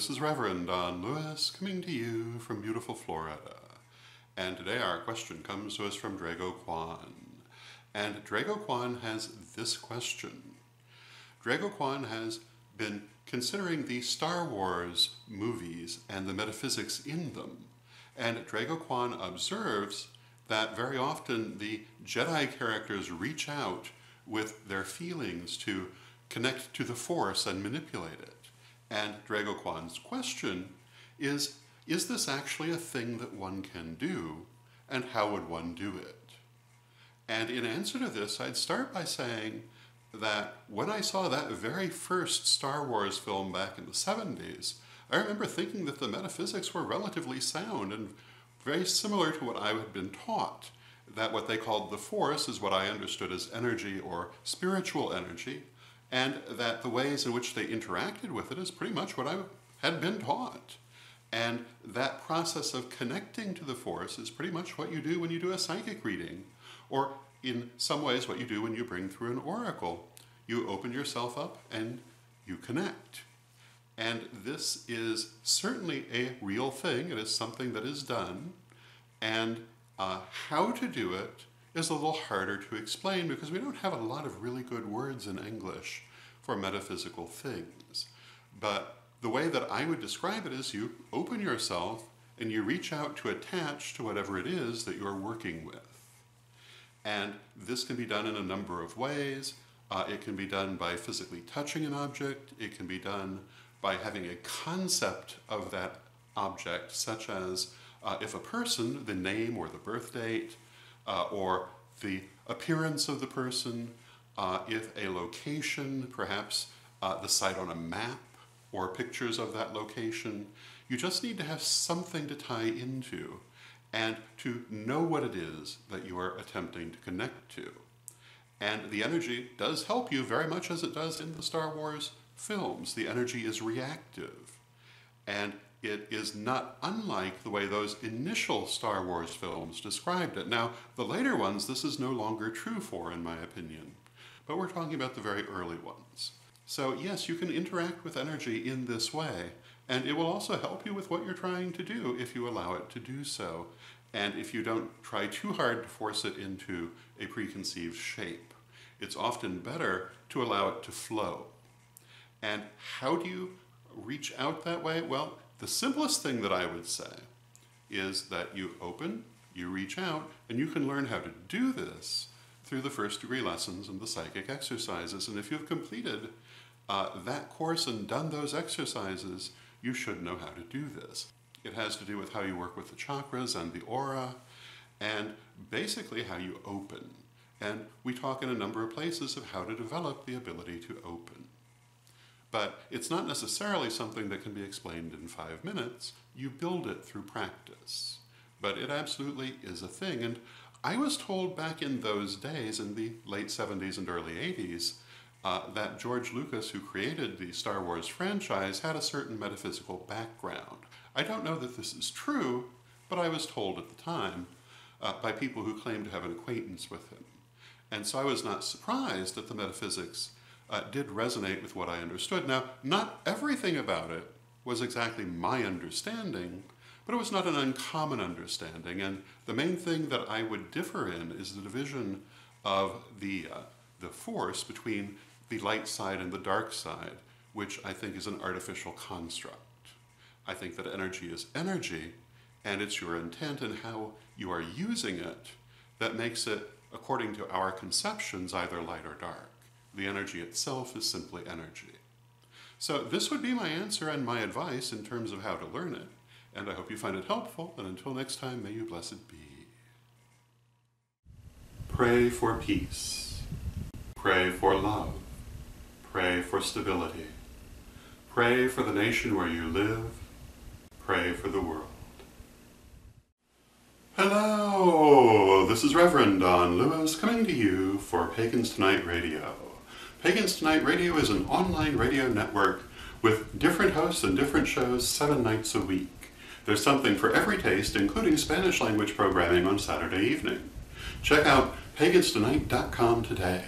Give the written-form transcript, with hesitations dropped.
this is Reverend Don Lewis coming to you from beautiful Florida. And today our question comes to us from Drago Kwan. And Drago Kwan has this question. Drago Kwan has been considering the Star Wars movies and the metaphysics in them. And Drago Kwan observes that very often the Jedi characters reach out with their feelings to connect to the Force and manipulate it. And Drago Kwan's question is this actually a thing that one can do, and how would one do it? And in answer to this, I'd start by saying that when I saw that very first Star Wars film back in the 70s, I remember thinking that the metaphysics were relatively sound and very similar to what I had been taught, that what they called the Force is what I understood as energy or spiritual energy, and that the ways in which they interacted with it is pretty much what I had been taught. And that process of connecting to the Force is pretty much what you do when you do a psychic reading, or in some ways what you do when you bring through an oracle. You open yourself up and you connect. And this is certainly a real thing. It is something that is done. And how to do it is a little harder to explain because we don't have a lot of really good words in English for metaphysical things. But the way that I would describe it is you open yourself and you reach out to attach to whatever it is that you're working with. And this can be done in a number of ways. It can be done by physically touching an object. It can be done by having a concept of that object, such as if a person, the name or the birth date, or the appearance of the person, if a location, perhaps the site on a map, or pictures of that location. You just need to have something to tie into and to know what it is that you are attempting to connect to. And the energy does help you very much as it does in the Star Wars films. The energy is reactive. And it is not unlike the way those initial Star Wars films described it. Now, the later ones, this is no longer true for, in my opinion. But we're talking about the very early ones. So yes, you can interact with energy in this way, and it will also help you with what you're trying to do if you allow it to do so, and if you don't try too hard to force it into a preconceived shape. It's often better to allow it to flow. And how do you reach out that way? Well, the simplest thing that I would say is that you open, you reach out, and you can learn how to do this through the first degree lessons and the psychic exercises. And if you've completed that course and done those exercises, you should know how to do this. It has to do with how you work with the chakras and the aura, and basically how you open. And we talk in a number of places of how to develop the ability to open. But it's not necessarily something that can be explained in 5 minutes. You build it through practice. But it absolutely is a thing. And I was told back in those days, in the late 70s and early 80s, that George Lucas, who created the Star Wars franchise, had a certain metaphysical background. I don't know that this is true, but I was told at the time by people who claimed to have an acquaintance with him. And so I was not surprised that the metaphysics did resonate with what I understood. Now, not everything about it was exactly my understanding, but it was not an uncommon understanding. And the main thing that I would differ in is the division of the Force between the light side and the dark side, which I think is an artificial construct. I think that energy is energy, and it's your intent and how you are using it that makes it, according to our conceptions, either light or dark. The energy itself is simply energy. So this would be my answer and my advice in terms of how to learn it, and I hope you find it helpful, and until next time, may you blessed be. Pray for peace. Pray for love. Pray for stability. Pray for the nation where you live. Pray for the world. Hello, this is Reverend Don Lewis coming to you for Pagans Tonight Radio. Pagans Tonight Radio is an online radio network with different hosts and different shows 7 nights a week. There's something for every taste, including Spanish language programming on Saturday evening. Check out paganstonight.com today.